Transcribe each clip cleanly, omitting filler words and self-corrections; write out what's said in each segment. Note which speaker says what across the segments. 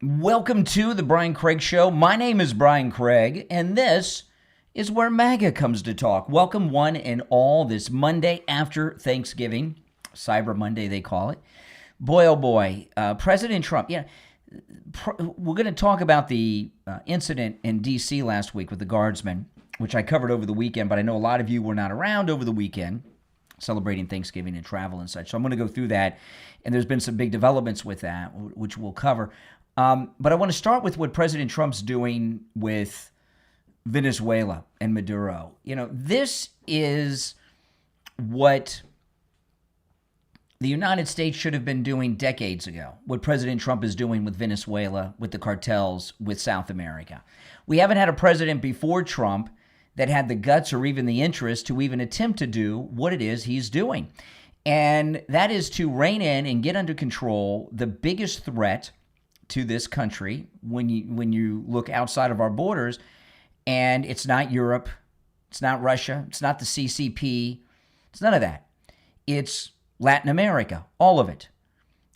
Speaker 1: Welcome to the Brian Craig Show. My name is Brian Craig, and this is where MAGA comes to talk. Welcome one and all this Monday after Thanksgiving, Cyber Monday they call it. Boy, oh boy, President Trump. We're going to talk about the incident in D.C. last week with the guardsmen, which I covered over the weekend, but I know a lot of you were not around over the weekend celebrating Thanksgiving and travel and such. So I'm going to go through that, and there's been some big developments with that, which we'll cover. But I want to start with what President Trump's doing with Venezuela and Maduro. This is what the United States should have been doing decades ago, what President Trump is doing with Venezuela, with the cartels, with South America. We haven't had a president before Trump that had the guts or even the interest to even attempt to do what it is he's doing. And that is to rein in and get under control the biggest threat to this country when you look outside of our borders. And it's not Europe, it's not Russia, it's not the CCP, it's none of that. It's Latin America, all of it.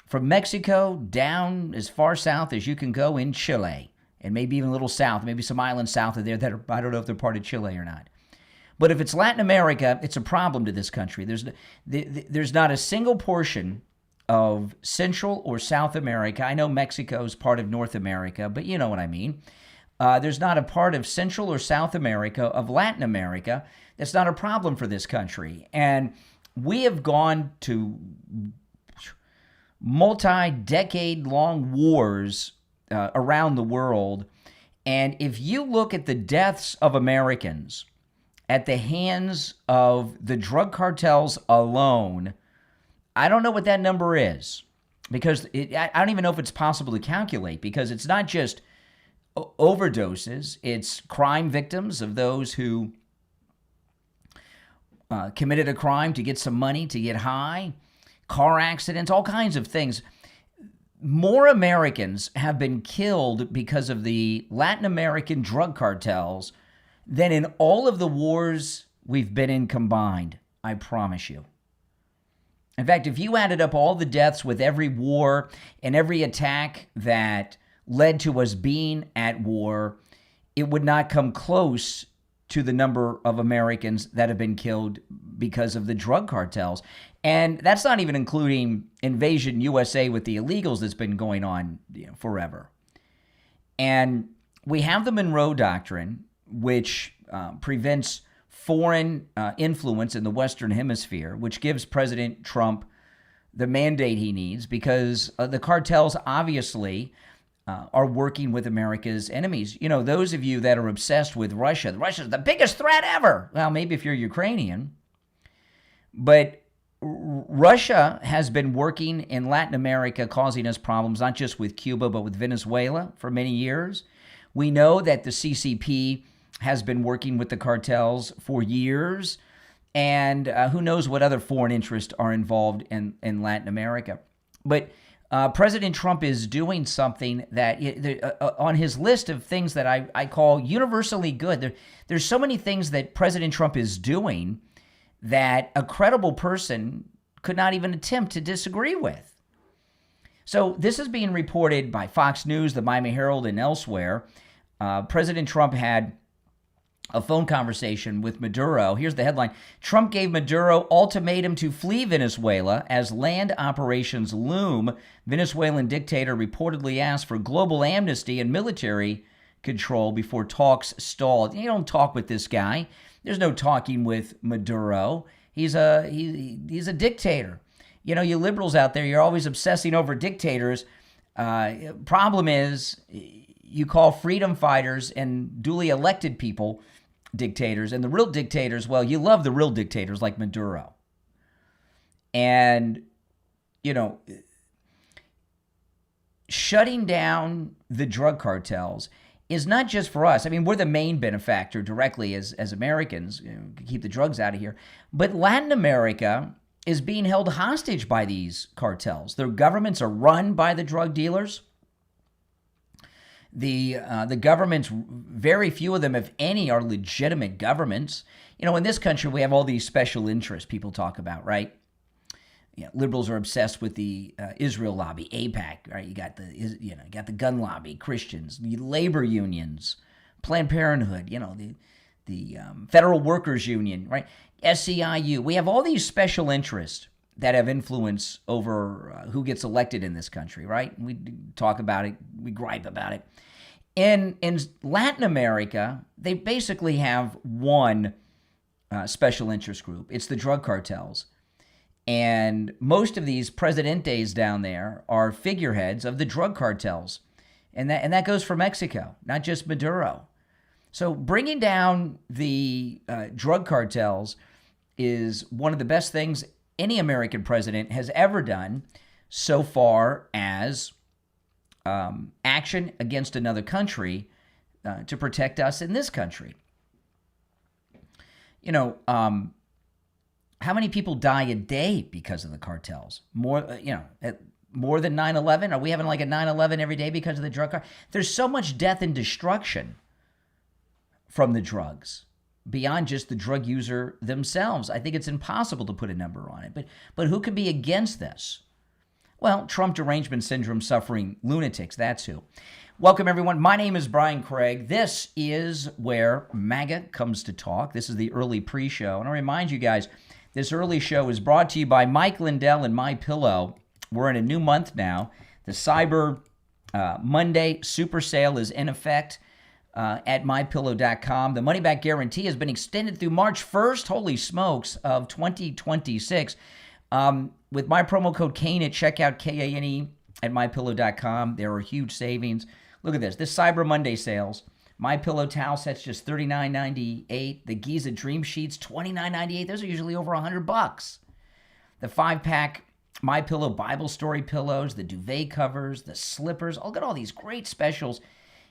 Speaker 1: From Mexico down as far south as you can go in Chile, and maybe even a little south, maybe some islands south of there that I don't know if they're part of Chile or not. But if it's Latin America, it's a problem to this country. There's not a single portion of Central or South America. I know Mexico's part of North America, but you know what I mean. There's not a part of Central or South America, of Latin America, that's not a problem for this country. And we have gone to multi-decade-long wars around the world. And if you look at the deaths of Americans at the hands of the drug cartels alone, I don't know what that number is, because I don't even know if it's possible to calculate, because it's not just overdoses, it's crime victims of those who committed a crime to get some money, to get high, car accidents, all kinds of things. More Americans have been killed because of the Latin American drug cartels than in all of the wars we've been in combined, I promise you. In fact, if you added up all the deaths with every war and every attack that led to us being at war, it would not come close to the number of Americans that have been killed because of the drug cartels. And that's not even including Invasion USA with the illegals that's been going on forever. And we have the Monroe Doctrine, which prevents foreign influence in the Western Hemisphere, which gives President Trump the mandate he needs, because the cartels obviously are working with America's enemies. Those of you that are obsessed with Russia, Russia's the biggest threat ever. Well, maybe if you're Ukrainian, but Russia has been working in Latin America, causing us problems, not just with Cuba, but with Venezuela for many years. We know that the CCP has been working with the cartels for years, and who knows what other foreign interests are involved in Latin America. But President Trump is doing something that, on his list of things that I call universally good, there's so many things that President Trump is doing that a credible person could not even attempt to disagree with. So this is being reported by Fox News, the Miami Herald, and elsewhere. President Trump had a phone conversation with Maduro. Here's the headline. Trump gave Maduro ultimatum to flee Venezuela as land operations loom. Venezuelan dictator reportedly asked for global amnesty and military control before talks stalled. You don't talk with this guy. There's no talking with Maduro. He's a dictator. You liberals out there, you're always obsessing over dictators. Problem is, you call freedom fighters and duly elected people dictators, and the real dictators, well, you love the real dictators like Maduro. And, shutting down the drug cartels is not just for us. I mean, we're the main benefactor directly as Americans, to keep the drugs out of here. But Latin America is being held hostage by these cartels. Their governments are run by the drug dealers. The governments, very few of them, if any, are legitimate governments. In this country, we have all these special interests people talk about, right? liberals are obsessed with the Israel lobby, AIPAC, right? You got the gun lobby, Christians, the labor unions, Planned Parenthood, the Federal Workers Union, right? SEIU. We have all these special interests that have influence over who gets elected in this country, right? We talk about it, we gripe about it. In Latin America, they basically have one special interest group. It's the drug cartels. And most of these presidentes down there are figureheads of the drug cartels. And that goes for Mexico, not just Maduro. So bringing down the drug cartels is one of the best things any American president has ever done so far as action against another country to protect us in this country. How many people die a day because of the cartels? More than 9/11? Are we having like a 9/11 every day because of the drug cartel? There's so much death and destruction from the drugs beyond just the drug user themselves. I think it's impossible to put a number on it. But who could be against this? Well, Trump derangement syndrome suffering lunatics, that's who. Welcome, everyone. My name is Brian Craig. This is where MAGA comes to talk. This is the early pre-show. And I'll remind you guys, this early show is brought to you by Mike Lindell and MyPillow. We're in a new month now. The Cyber Monday super sale is in effect at MyPillow.com. The money-back guarantee has been extended through March 1st, holy smokes, of 2026. With my promo code KANE at checkout, KANE, at MyPillow.com, there are huge savings. Look at this. This Cyber Monday sales. MyPillow towel sets just $39.98. The Giza Dream Sheets, $29.98. Those are usually over $100. The 5-pack MyPillow Bible Story pillows, the duvet covers, the slippers. Look at all these great specials.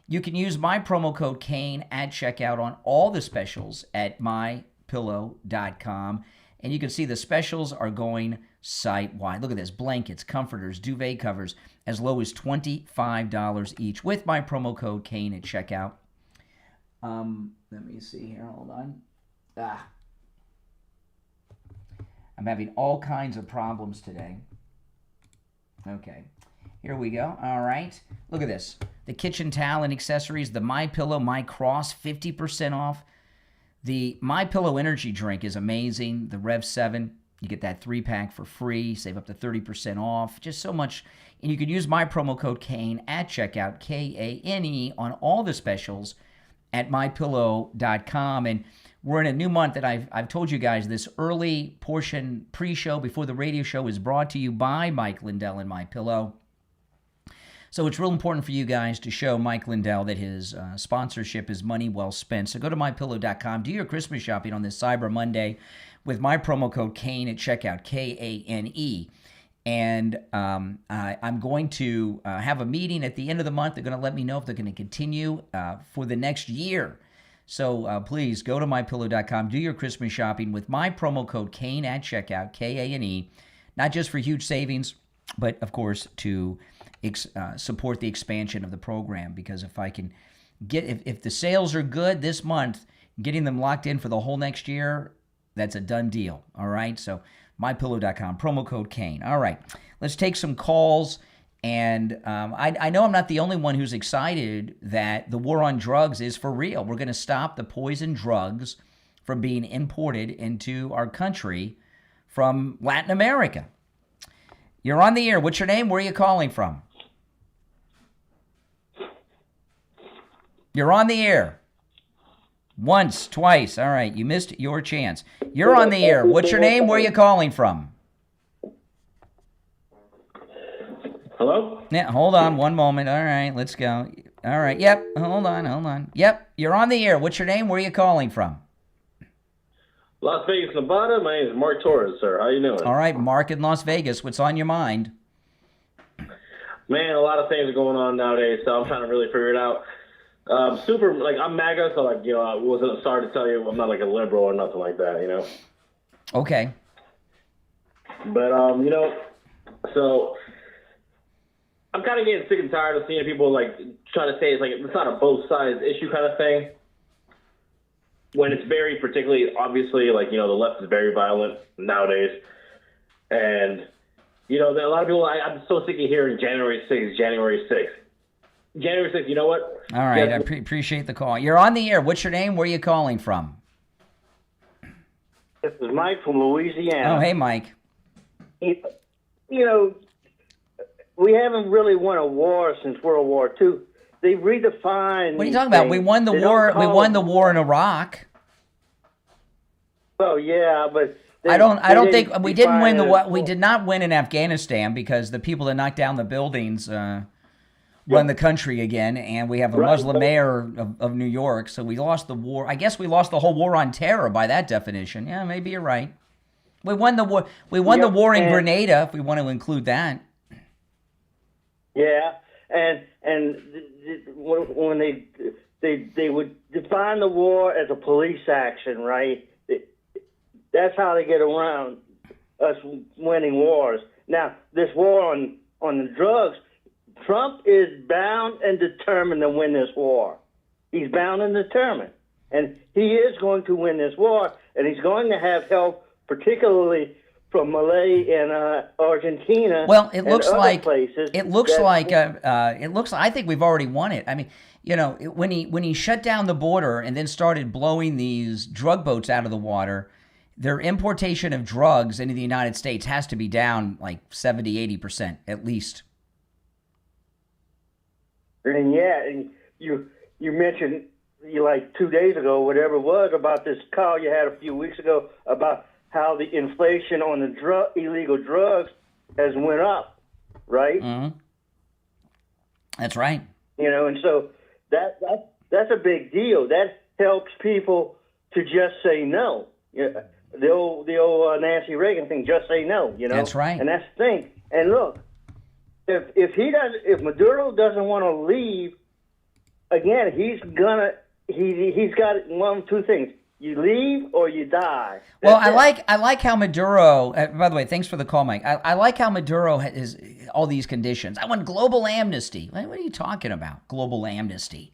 Speaker 1: You can use my promo code KANE at checkout on all the specials at MyPillow.com. And you can see the specials are going site-wide. Look at this. Blankets, comforters, duvet covers, as low as $25 each with my promo code KANE at checkout. Let me see here. Hold on. I'm having all kinds of problems today. Okay. Here we go. All right. Look at this. The kitchen towel and accessories, the MyPillow My Cross, 50% off. The MyPillow Energy Drink is amazing. The Rev 7, you get that 3-pack for free. Save up to 30% off. Just so much. And you can use my promo code KANE at checkout, KANE, on all the specials at MyPillow.com. And we're in a new month that I've told you guys this early portion pre-show before the radio show is brought to you by Mike Lindell and MyPillow. So it's real important for you guys to show Mike Lindell that his sponsorship is money well spent. So go to MyPillow.com, do your Christmas shopping on this Cyber Monday with my promo code KANE at checkout, KANE. And I'm going to have a meeting at the end of the month. They're going to let me know if they're going to continue for the next year. So please go to MyPillow.com, do your Christmas shopping with my promo code KANE at checkout, KANE, not just for huge savings, but of course to support the expansion of the program. Because if I can if the sales are good this month, getting them locked in for the whole next year, that's a done deal. All right. So MyPillow.com, promo code KANE. All right. Let's take some calls. And I know I'm not the only one who's excited that the war on drugs is for real. We're going to stop the poison drugs from being imported into our country from Latin America. You're on the air. What's your name? Where are you calling from? You're on the air. Once, twice. All right. You missed your chance. You're on the air. What's your name? Where are you calling from?
Speaker 2: Hello?
Speaker 1: Yeah, hold on one moment. All right, let's go. All right, yep, hold on. Yep, you're on the air. What's your name? Where are you calling from?
Speaker 2: Las Vegas, Nevada. My name is Mark Torres, sir. How you doing?
Speaker 1: All right, Mark in Las Vegas. What's on your mind?
Speaker 2: Man, a lot of things are going on nowadays, so I'm trying to really figure it out. I'm MAGA, so I wasn't sorry to tell you I'm not like a liberal or nothing like that,
Speaker 1: Okay.
Speaker 2: But, so I'm kind of getting sick and tired of seeing people try to say it's not a both sides issue kind of thing. When it's very particularly obviously the left is very violent nowadays, And, you know, a lot of people, I'm so sick of hearing January 6th, January 6th. January 6th, you know what?
Speaker 1: All right, I appreciate the call. You're on the air. What's your name? Where are you calling from?
Speaker 3: This is Mike from Louisiana.
Speaker 1: Oh, hey, Mike.
Speaker 3: You know, we haven't really won a war since World War II. They redefined.
Speaker 1: What are you talking about? We won the war. We won the war in Iraq.
Speaker 3: Oh yeah, but
Speaker 1: I don't think we didn't win the war. We did not win in Afghanistan because the people that knocked down the buildings run the country again, and we have a Muslim mayor of New York. So we lost the war. I guess we lost the whole war on terror by that definition. Yeah, maybe you're right. We won the war. We won the war in Grenada, if we want to include that.
Speaker 3: Yeah, and when they would define the war as a police action, right? That's how they get around us winning wars. Now, this war on the drugs, Trump is bound and determined to win this war. He's bound and determined. And he is going to win this war, and he's going to have help, particularly from Malay and Argentina.
Speaker 1: Well, it looks like
Speaker 3: places
Speaker 1: I think we've already won it. I mean, you know, when he shut down the border and then started blowing these drug boats out of the water, their importation of drugs into the United States has to be down like 70-80% at least.
Speaker 3: And yeah, and you mentioned like 2 days ago, whatever it was, about this call you had a few weeks ago about how the inflation on the illegal drugs has went up, right?
Speaker 1: Mm-hmm. That's right.
Speaker 3: You know, and so that's a big deal. That helps people to just say no. Yeah, the old Nancy Reagan thing, just say no. You know,
Speaker 1: that's right.
Speaker 3: And that's the thing. And look, if Maduro doesn't want to leave, again, he's got one of two things: you leave or you die.
Speaker 1: Well, I like how Maduro. By the way, thanks for the call, Mike. I like how Maduro has all these conditions. I want global amnesty. What are you talking about? Global amnesty,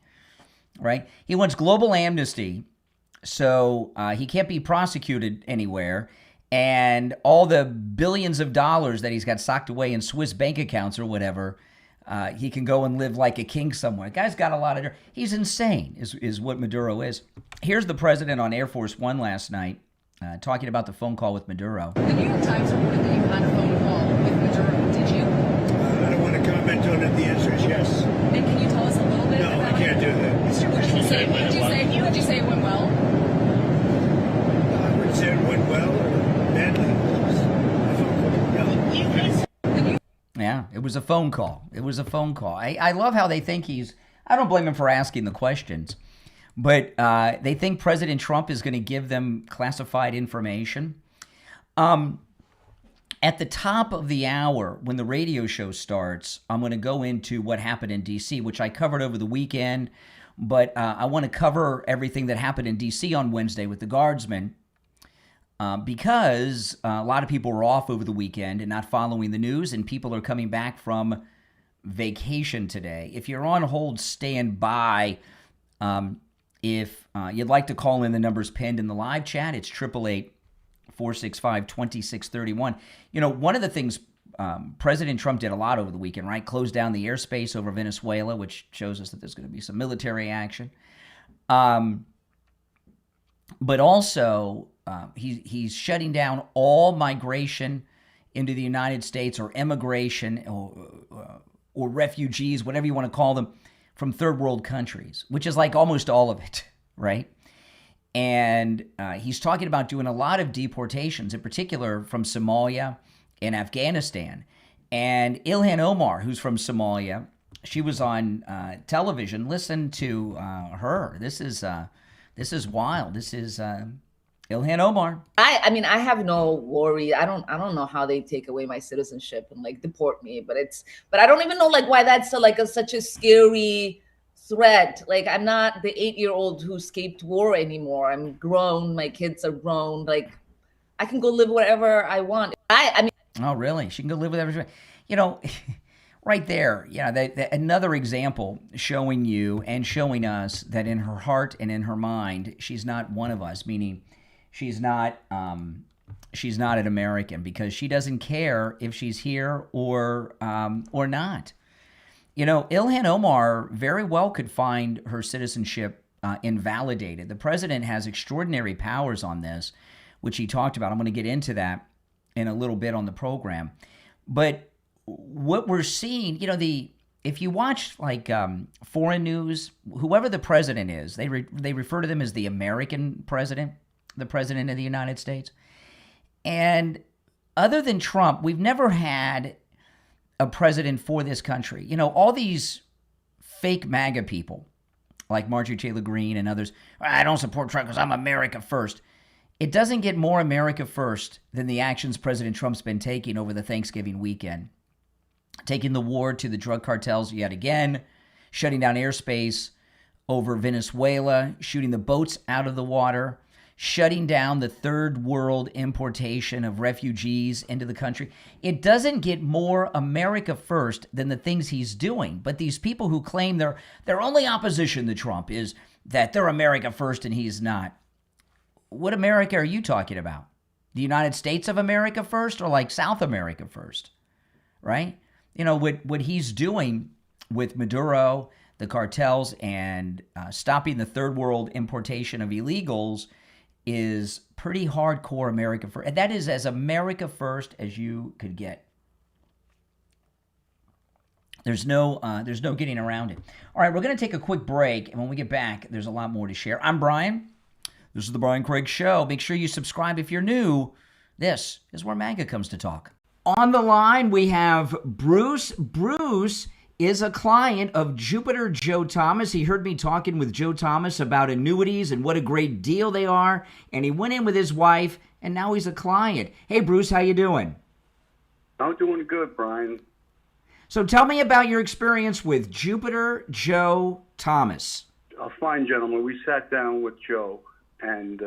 Speaker 1: right? He wants global amnesty, so he can't be prosecuted anywhere, and all the billions of dollars that he's got socked away in Swiss bank accounts or whatever, he can go and live like a king somewhere. The guy's got a lot of... He's insane, is what Maduro is. Here's the president on Air Force One last night talking about the phone call with Maduro.
Speaker 4: The New York Times reported that you had a phone call with Maduro. Did you?
Speaker 5: I don't want to comment on it. The answer is yes.
Speaker 4: And can you tell us a little bit
Speaker 5: No,
Speaker 4: about
Speaker 5: I can't do that.
Speaker 4: Would you say it went well?
Speaker 5: I wouldn't say it went well or badly.
Speaker 1: Yeah, it was a phone call. It was a phone call. I love how they think he's... I don't blame him for asking the questions, but they think President Trump is going to give them classified information. At the top of the hour, when the radio show starts, I'm going to go into what happened in D.C., which I covered over the weekend, but I want to cover everything that happened in D.C. on Wednesday with the Guardsmen, because a lot of people were off over the weekend and not following the news, and people are coming back from vacation today. If you're on hold, stand by. If you'd like to call in, the number's pinned in the live chat. It's 888-465-2631. You know, one of the things President Trump did a lot over the weekend, right? Closed down the airspace over Venezuela, which shows us that there's going to be some military action. But also, he's shutting down all migration into the United States, or immigration, or refugees, whatever you want to call them, from third world countries, which is like almost all of it, right? And he's talking about doing a lot of deportations, in particular from Somalia and Afghanistan. And Ilhan Omar, who's from Somalia, she was on television. Listen to her. This is wild. This is Ilhan Omar.
Speaker 6: I mean, I have no worry. I don't know how they take away my citizenship and like deport me, but I don't even know like why that's such a scary threat. Like, I'm not the 8-year-old who escaped war anymore. I'm grown. My kids are grown. Like, I can go live wherever I want. I mean.
Speaker 1: Oh, really? She can go live with everyone. You know, right there, you know, another example showing you and showing us that in her heart and in her mind, she's not one of us, meaning she's not she's not an American, because she doesn't care if she's here or not. You know, Ilhan Omar very well could find her citizenship invalidated. The president has extraordinary powers on this, which he talked about. I'm going to get into that in a little bit on the program. But what we're seeing, you know, if you watch like foreign news, whoever the president is, they refer to them as the American president, the president of the United States. And other than Trump, we've never had a president for this country. You know, all these fake MAGA people like Marjorie Taylor Greene and others, I don't support Trump because I'm America first. It doesn't get more America first than the actions President Trump's been taking over the Thanksgiving weekend. Taking the war to the drug cartels yet again, shutting down airspace over Venezuela, shooting the boats out of the water, shutting down the third world importation of refugees into the country. It doesn't get more America first than the things he's doing. But these people who claim their only opposition to Trump is that they're America first and he's not. What America are you talking about? The United States of America first, or like South America first, right? You know, what he's doing with Maduro, the cartels, and stopping the third world importation of illegals is pretty hardcore America first. And that is as America first as you could get. There's no getting around it. All right, we're going to take a quick break, and when we get back, there's a lot more to share. I'm Brian. This is the Brian Craig Show. Make sure you subscribe if you're new. This is where MAGA comes to talk. On the line, we have Bruce. Bruce is a client of Jupiter Joe Thomas. He heard me talking with Joe Thomas about annuities and what a great deal they are, and he went in with his wife, and now he's a client. Hey, Bruce, how you doing?
Speaker 7: I'm doing good, Brian.
Speaker 1: So tell me about your experience with Jupiter Joe Thomas.
Speaker 7: A fine gentleman. We sat down with Joe, and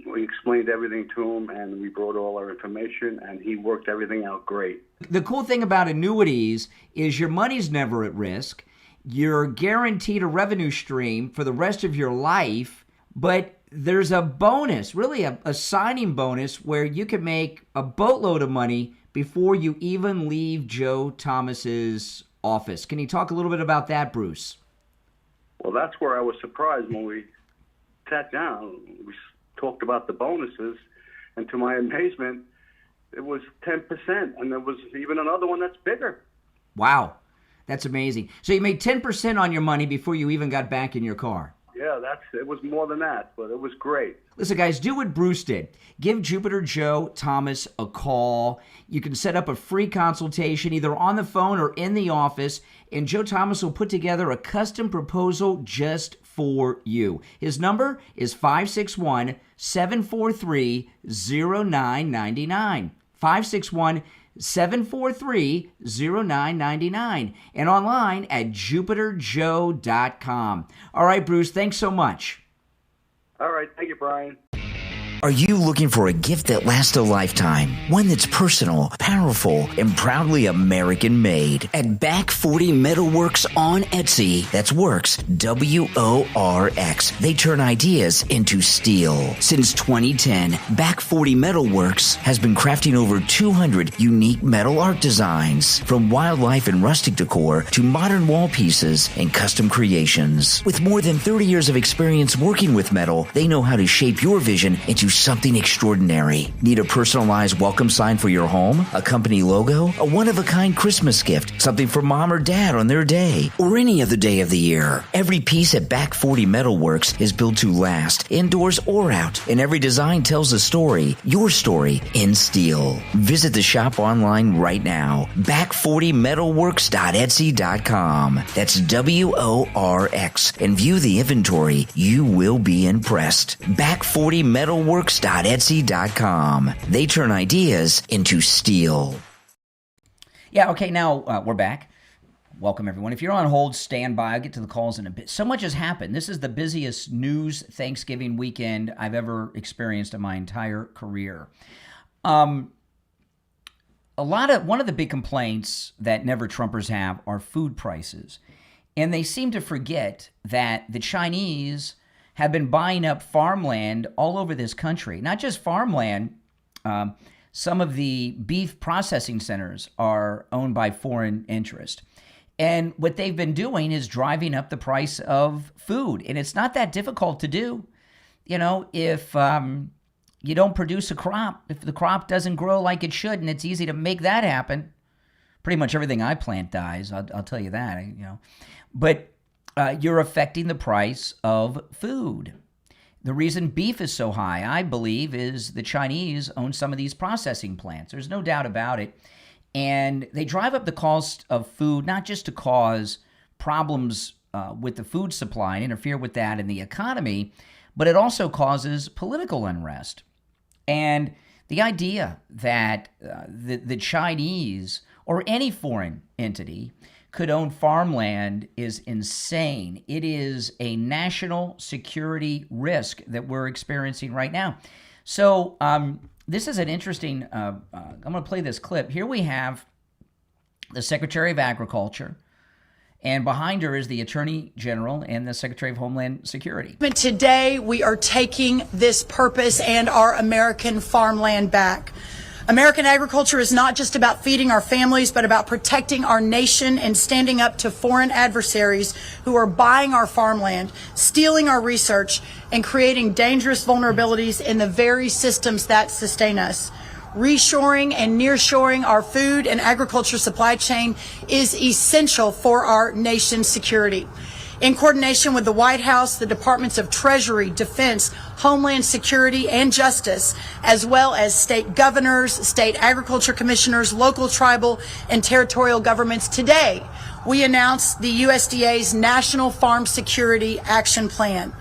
Speaker 7: we explained everything to him, and we brought all our information, and he worked everything out great.
Speaker 1: The cool thing about annuities is your money's never at risk. You're guaranteed a revenue stream for the rest of your life, but there's a bonus, really a signing bonus, where you can make a boatload of money before you even leave Joe Thomas's office. Can you talk a little bit about that, Bruce?
Speaker 7: Well, that's where I was surprised when we sat down. We talked about the bonuses, and to my amazement, it was 10%, and there was even another one that's bigger.
Speaker 1: Wow, that's amazing. So you made 10% on your money before you even got back in your car.
Speaker 7: Yeah, it was more than that, but it was great.
Speaker 1: Listen, guys, do what Bruce did. Give Jupiter Joe Thomas a call. You can set up a free consultation either on the phone or in the office, and Joe Thomas will put together a custom proposal just for you. His number is 561-743-0999. 561-743-0999, and online at jupiterjoe.com. All right, Bruce, thanks so much.
Speaker 7: All right, thank you, Brian.
Speaker 8: Are you looking for a gift that lasts a lifetime? One that's personal, powerful, and proudly American-made. At Back 40 Metalworks on Etsy, that's Works, W-O-R-X. They turn ideas into steel. Since 2010, Back 40 Metalworks has been crafting over 200 unique metal art designs, from wildlife and rustic decor to modern wall pieces and custom creations. With more than 30 years of experience working with metal, they know how to shape your vision into something extraordinary. Need a personalized welcome sign for your home? A company logo? A one-of-a-kind Christmas gift? Something for mom or dad on their day? Or any other day of the year? Every piece at Back 40 Metalworks is built to last, indoors or out, and every design tells a story, your story, in steel. Visit the shop online right now. Back40metalworks.etsy.com. That's W-O-R-X. And view the inventory. You will be impressed. Back40metalworks.etsy.com. They turn ideas into steel.
Speaker 1: Yeah, okay, now we're back. Welcome, everyone. If you're on hold, stand by. I'll get to the calls in a bit. So much has happened. This is the busiest news Thanksgiving weekend I've ever experienced in my entire career. One of the big complaints that Never Trumpers have are food prices. And they seem to forget that the Chinese have been buying up farmland all over this country. Not just farmland, some of the beef processing centers are owned by foreign interest. And what they've been doing is driving up the price of food. And it's not that difficult to do. You know, if you don't produce a crop, if the crop doesn't grow like it should, and it's easy to make that happen, pretty much everything I plant dies. I'll tell you that, you know. But you're affecting the price of food. The reason beef is so high, I believe, is the Chinese own some of these processing plants. There's no doubt about it. And they drive up the cost of food, not just to cause problems with the food supply and interfere with that in the economy, but it also causes political unrest. And the idea that the Chinese or any foreign entity could own farmland is insane. It is a national security risk that we're experiencing right now. So this is an interesting, I'm going to play this clip. Here we have the Secretary of Agriculture, and behind her is the Attorney General and the Secretary of Homeland Security.
Speaker 9: But today we are taking this purpose and our American farmland back. American agriculture is not just about feeding our families, but about protecting our nation and standing up to foreign adversaries who are buying our farmland, stealing our research, and creating dangerous vulnerabilities in the very systems that sustain us. Reshoring and nearshoring our food and agriculture supply chain is essential for our nation's security. In coordination with the White House, the Departments of Treasury, Defense, Homeland Security, and Justice, as well as state governors, state agriculture commissioners, local, tribal, and territorial governments, today we announced the USDA's National Farm Security Action Plan.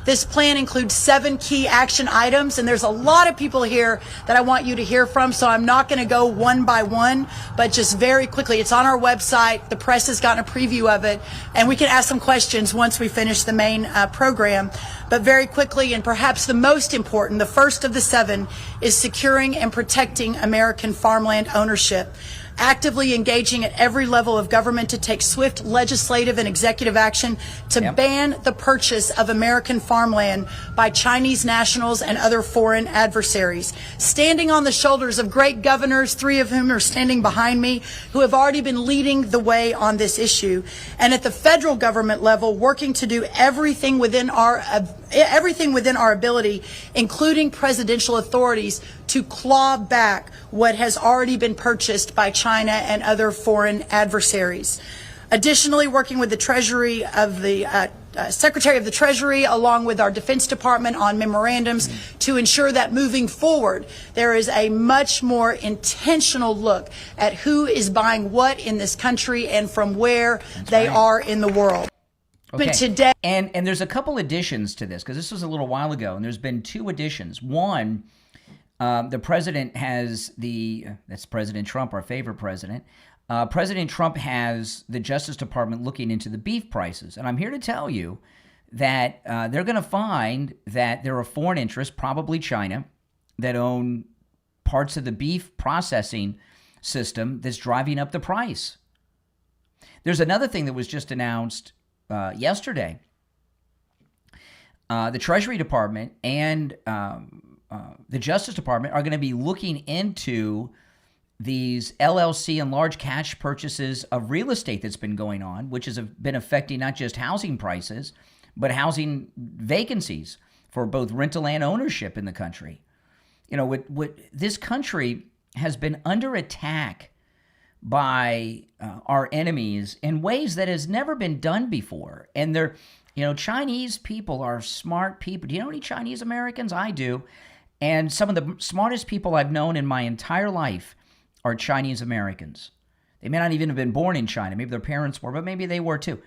Speaker 9: This plan includes 7 key action items, and there's a lot of people here that I want you to hear from, so I'm not going to go one by one, but just very quickly. It's on our website. The press has gotten a preview of it, and we can ask some questions once we finish the main program. But very quickly, and perhaps the most important, the first of the 7, is securing and protecting American farmland ownership. Actively engaging at every level of government to take swift legislative and executive action to ban the purchase of American farmland by Chinese nationals and other foreign adversaries. Standing on the shoulders of great governors, 3 of whom are standing behind me, who have already been leading the way on this issue. And at the federal government level, working to do everything within our ability, including presidential authorities, to claw back what has already been purchased by China and other foreign adversaries. Additionally, working with the Treasury of the Secretary of the Treasury, along with our Defense Department on memorandums to ensure that moving forward, there is a much more intentional look at who is buying what in this country and from where they are in the world.
Speaker 1: Okay.
Speaker 9: But today,
Speaker 1: and there's a couple additions to this, because this was a little while ago, and there's been 2 additions. One, the president has that's President Trump, our favorite president. President Trump has the Justice Department looking into the beef prices. And I'm here to tell you that they're going to find that there are foreign interests, probably China, that own parts of the beef processing system that's driving up the price. There's another thing that was just announced yesterday. The Treasury Department and the Justice Department are going to be looking into these LLC and large cash purchases of real estate that's been going on, which has been affecting not just housing prices, but housing vacancies for both rental and ownership in the country. You know, this country has been under attack by our enemies in ways that has never been done before. And Chinese people are smart people. Do you know any Chinese Americans? I do. And some of the smartest people I've known in my entire life are Chinese Americans. They may not even have been born in China. Maybe their parents were, but maybe they were too.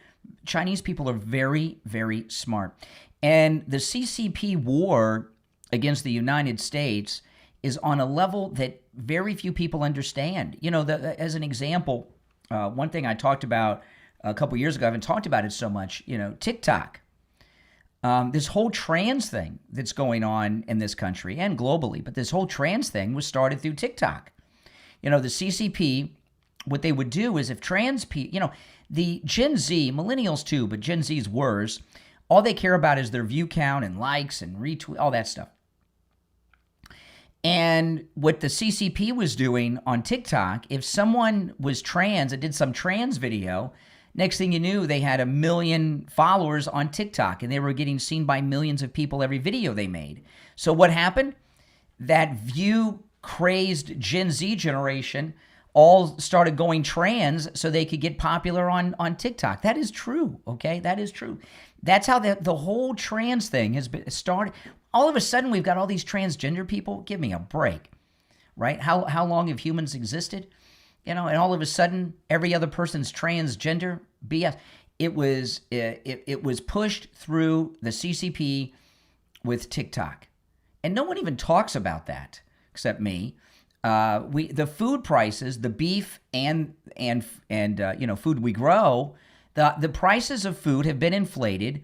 Speaker 1: Chinese people are very, very smart. And the CCP war against the United States is on a level that very few people understand. You know, as an example, one thing I talked about a couple years ago, I haven't talked about it so much, TikTok. This whole trans thing that's going on in this country and globally, but this whole trans thing was started through TikTok. The CCP, what they would do is if trans people, the Gen Z, millennials too, but Gen Z's worse, all they care about is their view count and likes and retweet, all that stuff. And what the CCP was doing on TikTok, if someone was trans and did some trans video, next thing you knew, they had 1 million followers on TikTok, and they were getting seen by millions of people every video they made. So what happened? That view-crazed Gen Z generation all started going trans so they could get popular on TikTok. That is true, okay? That is true. That's how the whole trans thing has been started. All of a sudden, we've got all these transgender people. Give me a break, right? How long have humans existed? You know, and all of a sudden, every other person's transgender. BS. It was pushed through the CCP with TikTok, and no one even talks about that except me. The food prices, the beef and food we grow, the prices of food have been inflated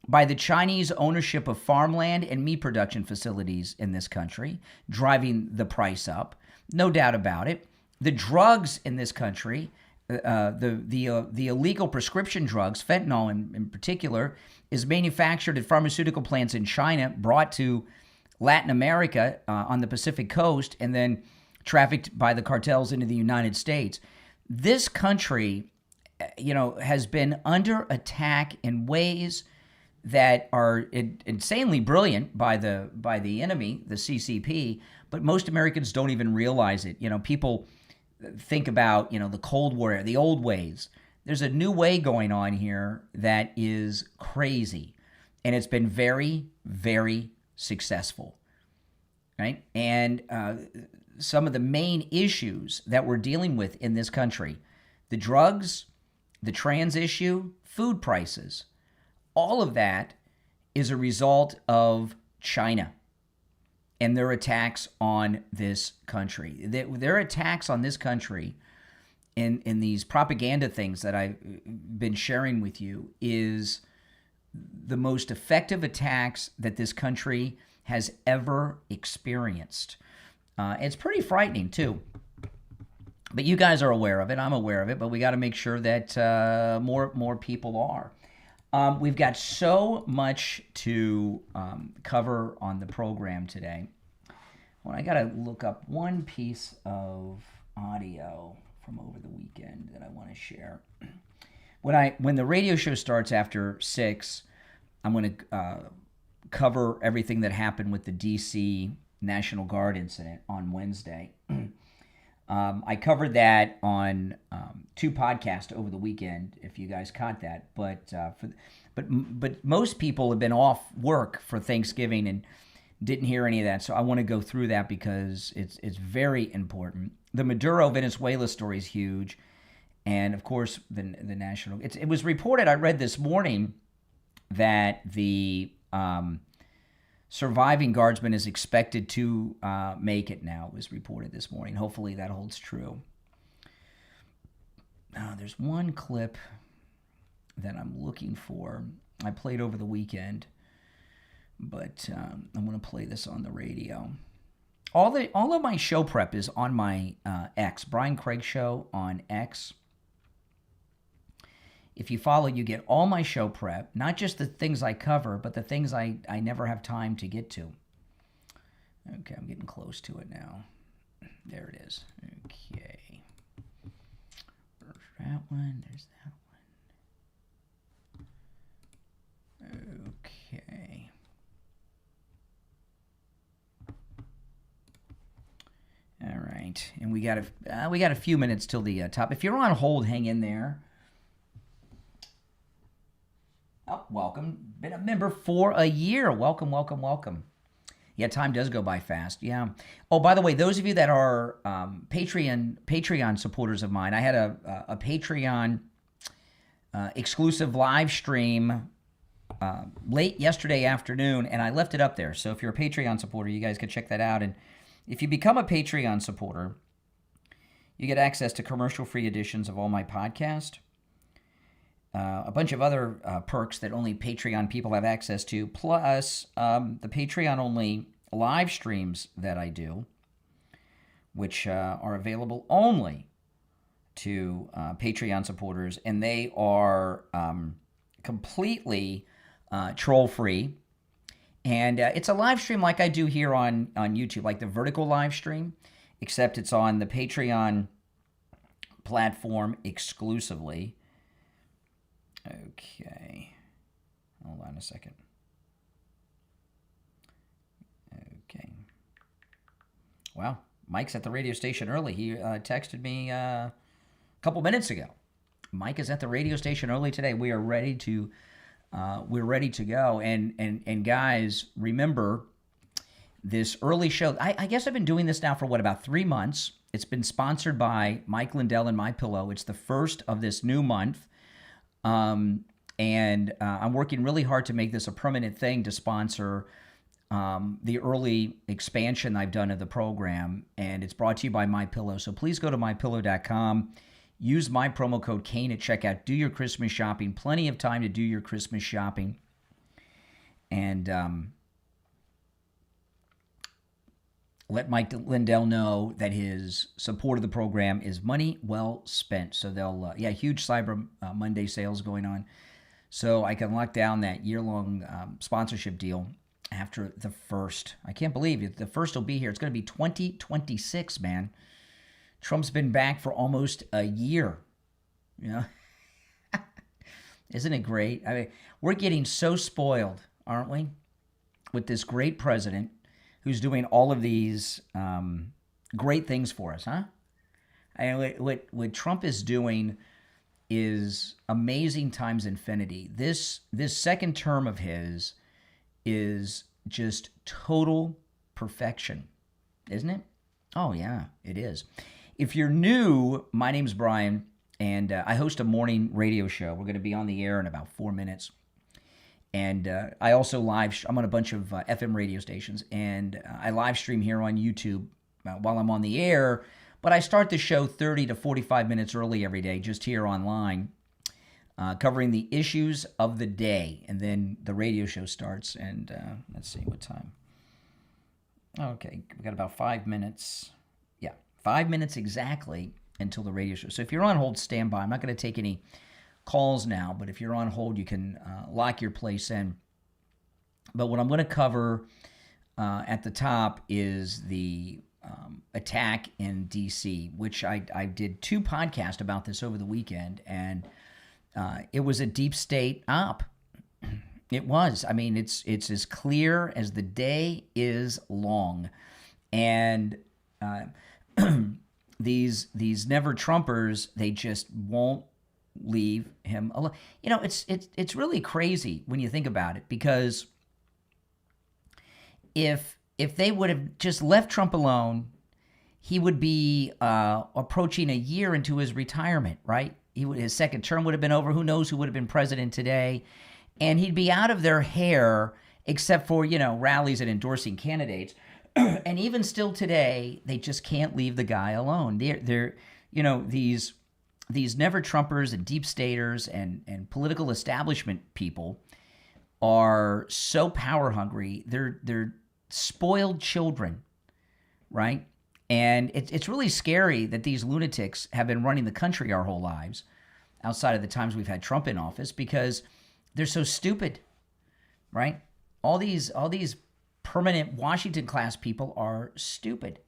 Speaker 1: by the Chinese ownership of farmland and meat production facilities in this country, driving the price up. No doubt about it. The drugs in this country, the illegal prescription drugs, fentanyl in particular, is manufactured at pharmaceutical plants in China, brought to Latin America on the Pacific coast, and then trafficked by the cartels into the United States. This country, has been under attack in ways that are insanely brilliant by the enemy, the CCP, but most Americans don't even realize it. People think about, the Cold War, the old ways. There's a new way going on here that is crazy, and it's been very, very successful, right? And some of the main issues that we're dealing with in this country, the drugs, the trans issue, food prices, all of that is a result of China and their attacks on this country. Their attacks on this country in these propaganda things that I've been sharing with you is the most effective attacks that this country has ever experienced. It's pretty frightening, too. But you guys are aware of it. I'm aware of it. But we got to make sure that more people are. We've got so much to cover on the program today. Well, I got to look up one piece of audio from over the weekend that I want to share. When the radio show starts after 6, I'm going to cover everything that happened with the D.C. National Guard incident on Wednesday. I covered that on 2 podcasts over the weekend, if you guys caught that. But most people have been off work for Thanksgiving and didn't hear any of that. So I want to go through that because it's very important. The Maduro Venezuela story is huge, and of course the national. It was reported. I read this morning that the surviving guardsman is expected to make it now. It was reported this morning. Hopefully that holds true. There's one clip that I'm looking for. I played over the weekend, but I'm going to play this on the radio. All of my show prep is on my X, Brian Craig Show on X. If you follow, you get all my show prep, not just the things I cover, but the things I never have time to get to. Okay, I'm getting close to it now. There it is. Okay. There's that one. There's that one. Okay. All right, and we got a few minutes till the top. If you're on hold, hang in there. Oh, welcome. Been a member for a year. Welcome, welcome, welcome. Yeah, time does go by fast. Yeah. Oh, by the way, those of you that are Patreon supporters of mine, I had a Patreon exclusive live stream late yesterday afternoon, and I left it up there. So if you're a Patreon supporter, you guys can check that out. And if you become a Patreon supporter, you get access to commercial-free editions of all my podcasts. A bunch of other perks that only Patreon people have access to, plus the Patreon-only live streams that I do, which are available only to Patreon supporters, and they are completely troll-free, And it's a live stream like I do here on YouTube, like the vertical live stream, except it's on the Patreon platform exclusively. Okay. Hold on a second. Okay. Wow. Mike's at the radio station early. He texted me a couple minutes ago. Mike is at the radio station early today. We are ready to go. And guys, remember this early show. I guess I've been doing this now for about 3 months. It's been sponsored by Mike Lindell and MyPillow. It's the first of this new month. And I'm working really hard to make this a permanent thing to sponsor the early expansion I've done of the program. And it's brought to you by MyPillow. So please go to mypillow.com. Use my promo code Kane at checkout. Do your Christmas shopping. Plenty of time to do your Christmas shopping. And let Mike Lindell know that his support of the program is money well spent. So they'll, huge Cyber Monday sales going on. So I can lock down that year-long sponsorship deal after the first. I can't believe it. The first will be here. It's going to be 2026, man. Trump's been back for almost a year. You know? Isn't it great? I mean, we're getting so spoiled, aren't we? With this great president who's doing all of these great things for us, huh? I mean, what Trump is doing is amazing times infinity. This second term of his is just total perfection, isn't it? Oh, yeah, it is. If you're new, my name's Brian, and I host a morning radio show. We're going to be on the air in about 4 minutes. And I also I'm on a bunch of FM radio stations, and I live stream here on YouTube while I'm on the air. But I start the show 30 to 45 minutes early every day, just here online, covering the issues of the day. And then the radio show starts, and let's see what time. Okay, we got about 5 minutes. 5 minutes exactly until the radio show. So if you're on hold, stand by. I'm not going to take any calls now, but if you're on hold, you can lock your place in. But what I'm going to cover at the top is the attack in D.C., which I did 2 podcasts about this over the weekend, and it was a deep state op. It was. I mean, it's as clear as the day is long. And these never Trumpers, they just won't leave him alone. You know, it's really crazy when you think about it, because if they would have just left Trump alone, he would be approaching a year into his retirement, right? His second term would have been over. Who knows who would have been president today? And he'd be out of their hair, except for, rallies and endorsing candidates. And even still today, they just can't leave the guy alone. They're these never Trumpers and deep staters and political establishment people are so power hungry. They're spoiled children, right? And it's really scary that these lunatics have been running the country our whole lives, outside of the times we've had Trump in office, because they're so stupid, right? All these permanent Washington class people are stupid.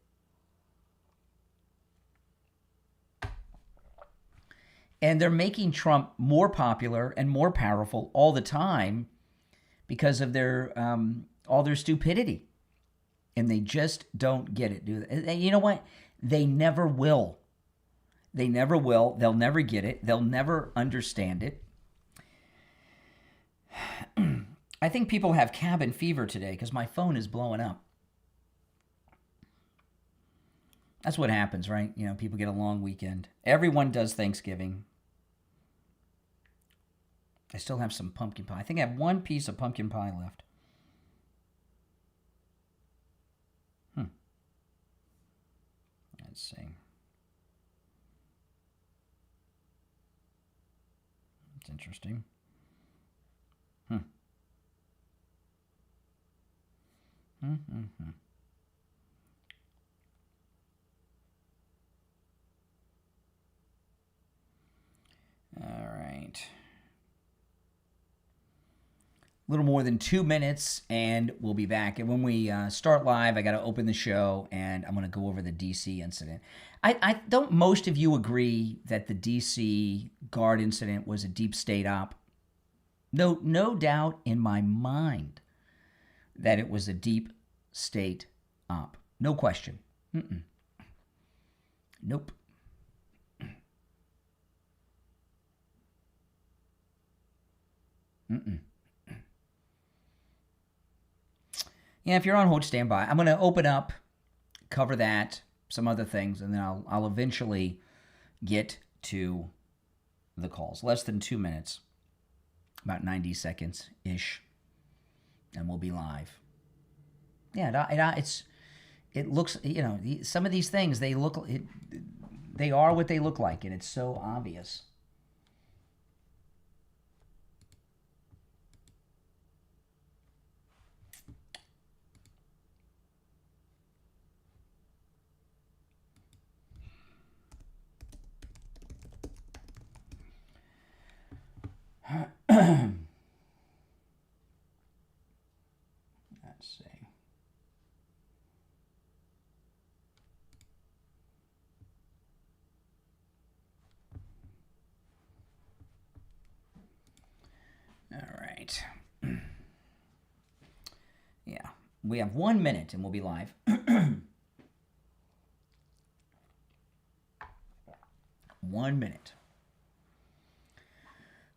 Speaker 1: And they're making Trump more popular and more powerful all the time because of their all their stupidity. And they just don't get it, do they? And you know what? They never will. They never will. They'll never get it. They'll never understand it. I think people have cabin fever today because my phone is blowing up. That's what happens, right? People get a long weekend. Everyone does Thanksgiving. I still have some pumpkin pie. I think I have 1 piece of pumpkin pie left. Let's see. It's interesting. All right. little more than 2 minutes, and we'll be back. And when we start live, I got to open the show, and I'm going to go over the D.C. incident. I don't most of you agree that the D.C. guard incident was a deep state op? No doubt in my mind that it was a deep state op. No question. Nope. Yeah, if you're on hold, stand by. I'm going to open up, cover that, some other things, and then I'll eventually get to the calls. Less than 2 minutes, about 90 seconds-ish, and we'll be live. Yeah, it looks, some of these things, they are what they look like, and it's so obvious. Let's see. All right. Yeah, we have 1 minute and we'll be live. 1 minute.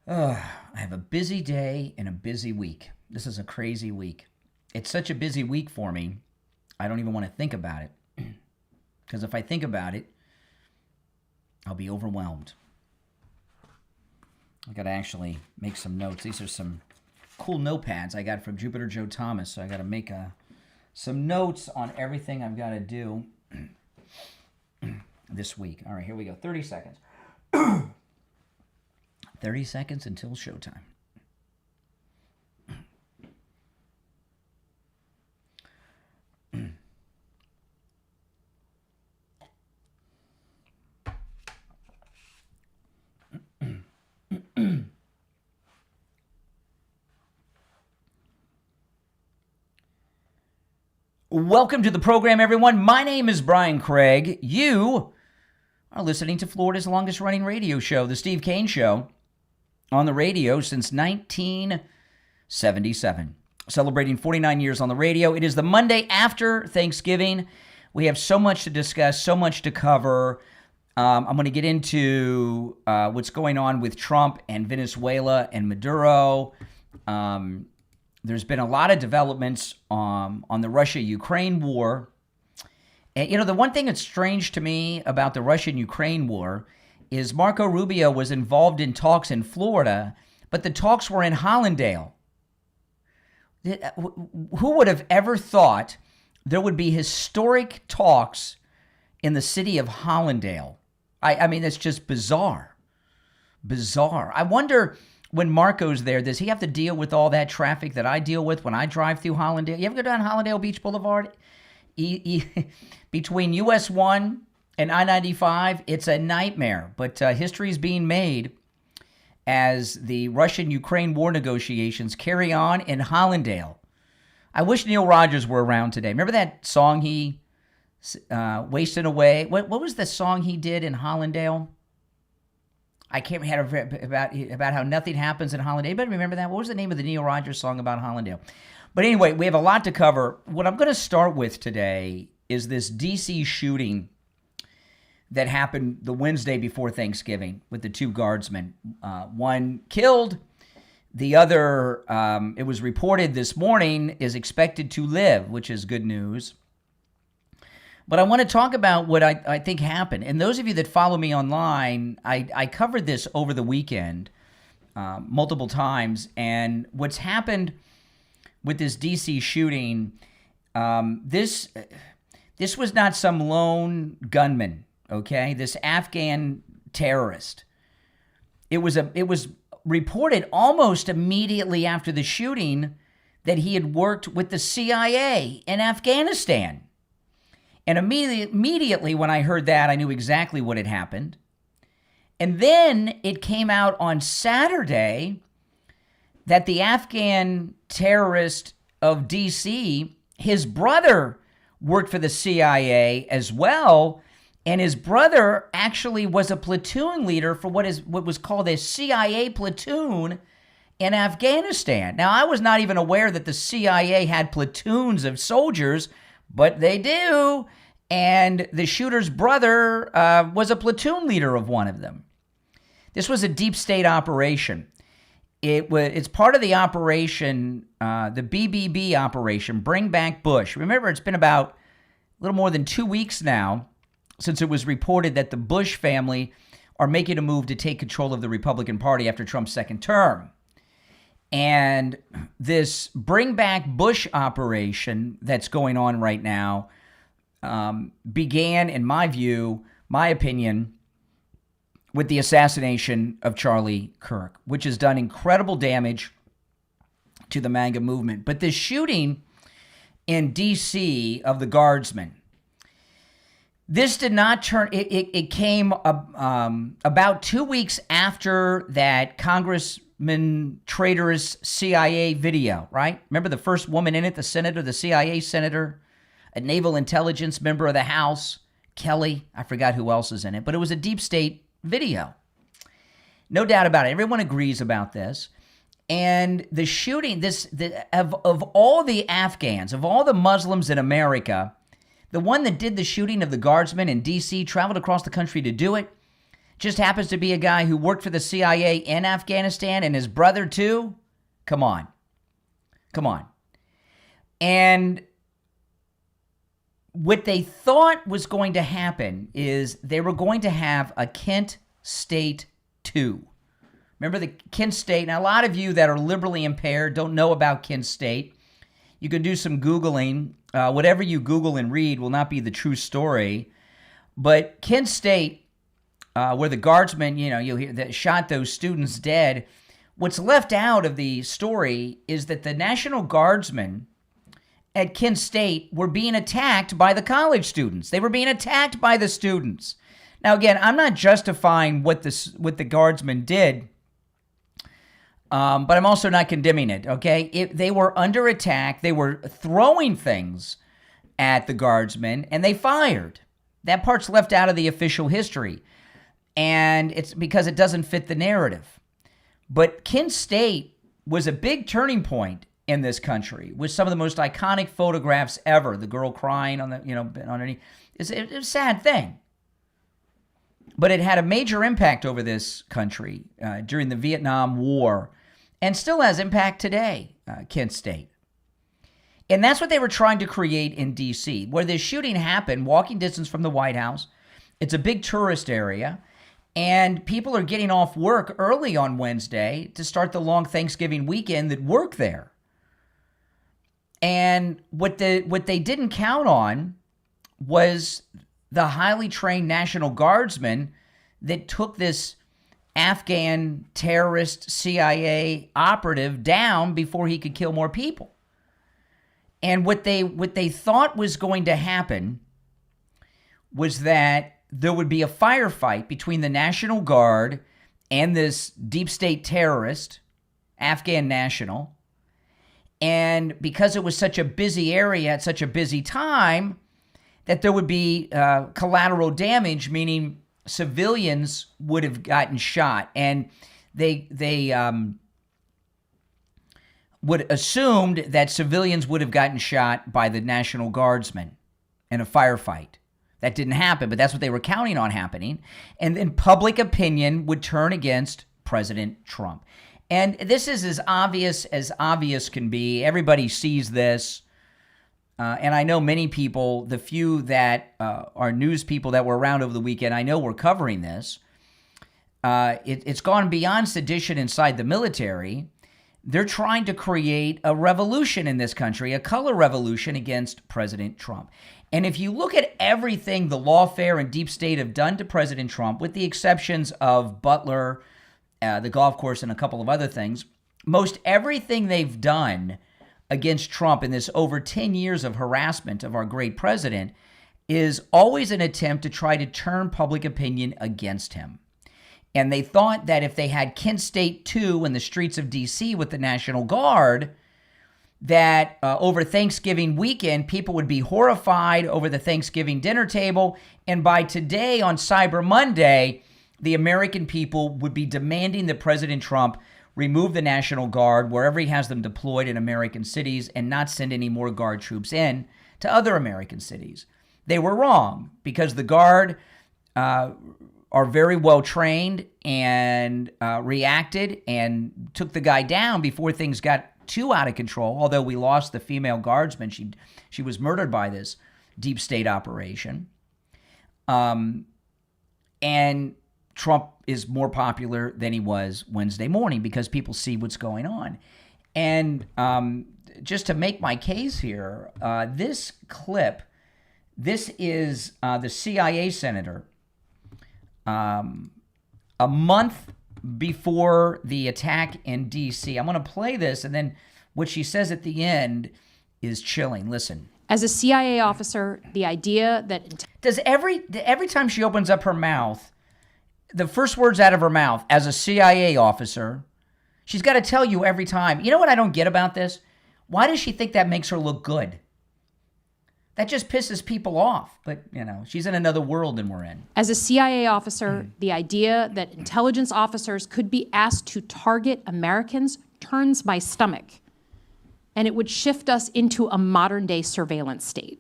Speaker 1: I have a busy day and a busy week. This is a crazy week. It's such a busy week for me, I don't even want to think about it. Because if I think about it, I'll be overwhelmed. I got to actually make some notes. These are some cool notepads I got from Jupiter Joe Thomas. So I got to make some notes on everything I've got to do this week. All right, here we go. 30 seconds. 30 seconds until showtime. Welcome to the program, everyone. My name is Brian Craig. You are listening to Florida's longest-running radio show, The Steve Kane Show, on the radio since 1977. Celebrating 49 years on the radio. It is the Monday after Thanksgiving. We have so much to discuss, so much to cover. I'm going to get into what's going on with Trump and Venezuela and Maduro. There's been a lot of developments on the Russia-Ukraine war. And, the one thing that's strange to me about the Russian-Ukraine war is Marco Rubio was involved in talks in Florida, but the talks were in Hollandale. Who would have ever thought there would be historic talks in the city of Hollandale? I mean, it's just bizarre. Bizarre. I wonder, when Marco's there, does he have to deal with all that traffic that I deal with when I drive through Hollandale? You ever go down Hollandale Beach Boulevard? Between US 1 and I-95, it's a nightmare. But history is being made as the Russian-Ukraine war negotiations carry on in Hollandale. I wish Neil Rogers were around today. Remember that song he wasted away? What was the song he did in Hollandale? I can't remember about how nothing happens in Hollandale. Anybody remember that? What was the name of the Neil Rogers song about Hollandale? But anyway, we have a lot to cover. What I'm going to start with today is this D.C. shooting that happened the Wednesday before Thanksgiving with the two guardsmen. One killed. The other, it was reported this morning, is expected to live, which is good news. But I want to talk about what I think happened. And those of you that follow me online, I covered this over the weekend multiple times. And what's happened with this D.C. shooting, this was not some lone gunman, okay? This Afghan terrorist. It was reported almost immediately after the shooting that he had worked with the CIA in Afghanistan. And immediately when I heard that, I knew exactly what had happened. And then it came out on Saturday that the Afghan terrorist of D.C., his brother worked for the CIA as well, and his brother actually was a platoon leader for what was called a CIA platoon in Afghanistan. Now, I was not even aware that the CIA had platoons of soldiers, but they do, and the shooter's brother was a platoon leader of one of them. This was a deep state operation. It's part of the operation, the BBB operation, Bring Back Bush. Remember, it's been about a little more than 2 weeks now since it was reported that the Bush family are making a move to take control of the Republican Party after Trump's second term. And this Bring Back Bush operation that's going on right now began, in my view, my opinion, with the assassination of Charlie Kirk, which has done incredible damage to the MAGA movement. But this shooting in D.C. of the Guardsmen, this did not turn, it came about 2 weeks after that Congressman traitorous CIA video, right? Remember the first woman in it, the senator, the CIA senator, a naval intelligence member of the House, Kelly, I forgot who else is in it, but it was a deep state video. No doubt about it. Everyone agrees about this. And the shooting, of all the Afghans, of all the Muslims in America, the one that did the shooting of the Guardsmen in D.C., traveled across the country to do it, just happens to be a guy who worked for the CIA in Afghanistan, and his brother too? Come on. Come on. And what they thought was going to happen is they were going to have a Kent State 2. Remember the Kent State? Now, a lot of you that are liberally impaired don't know about Kent State. You can do some Googling. Whatever you Google and read will not be the true story. But Kent State, where the Guardsmen, you hear that shot those students dead, what's left out of the story is that the National Guardsmen at Kent State were being attacked by the college students. They were being attacked by the students. Now, again, I'm not justifying what the Guardsmen did, but I'm also not condemning it, okay? They were under attack. They were throwing things at the Guardsmen, and they fired. That part's left out of the official history, and it's because it doesn't fit the narrative. But Kent State was a big turning point in this country, with some of the most iconic photographs ever. The girl crying on the, underneath. It's a sad thing. But it had a major impact over this country during the Vietnam War, and still has impact today, Kent State. And that's what they were trying to create in D.C., where this shooting happened, walking distance from the White House. It's a big tourist area, and people are getting off work early on Wednesday to start the long Thanksgiving weekend that work there. And what they didn't count on was the highly trained National Guardsmen that took this Afghan terrorist CIA operative down before he could kill more people. And what they thought was going to happen was that there would be a firefight between the National Guard and this deep state terrorist, Afghan national. And because it was such a busy area at such a busy time, that there would be collateral damage, meaning civilians would have gotten shot. And they would assumed that civilians would have gotten shot by the National Guardsmen in a firefight. That didn't happen, but that's what they were counting on happening. And then public opinion would turn against President Trump. And this is as obvious can be. Everybody sees this. And I know many people, the few that are news people that were around over the weekend, I know were covering this. It's gone beyond sedition inside the military. They're trying to create a revolution in this country, a color revolution against President Trump. And if you look at everything the lawfare and deep state have done to President Trump, with the exceptions of Butler, the golf course, and a couple of other things, most everything they've done against Trump in this over 10 years of harassment of our great president is always an attempt to try to turn public opinion against him. And they thought that if they had Kent State 2 in the streets of D.C. with the National Guard, that over Thanksgiving weekend, people would be horrified over the Thanksgiving dinner table. And by today, on Cyber Monday, the American people would be demanding that President Trump remove the National Guard wherever he has them deployed in American cities and not send any more Guard troops in to other American cities. They were wrong because the Guard are very well trained and reacted and took the guy down before things got too out of control. Although we lost the female guardsman, she was murdered by this deep state operation. And Trump is more popular than he was Wednesday morning because people see what's going on. And just to make my case here, this clip, this is the CIA senator a month before the attack in D.C. I'm going to play this, and then what she says at the end is chilling. Listen.
Speaker 10: As a CIA officer, the idea that...
Speaker 1: Does every time she opens up her mouth, the first words out of her mouth, as a CIA officer, she's got to tell you every time. You know what I don't get about this? Why does she think that makes her look good? That just pisses people off. But, you know, she's in another world than we're in.
Speaker 10: As a CIA officer, the idea that intelligence officers could be asked to target Americans turns my stomach. And it would shift us into a modern-day surveillance state.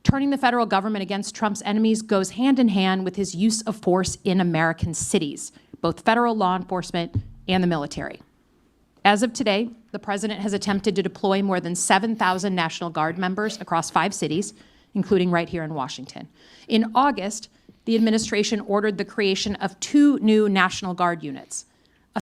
Speaker 10: Turning the federal government against Trump's enemies goes hand in hand with his use of force in American cities, both federal law enforcement and the military. As of today, the president has attempted to deploy more than 7,000 National Guard members across 5 cities, including right here in Washington. In August, the administration ordered the creation of 2 new National Guard units,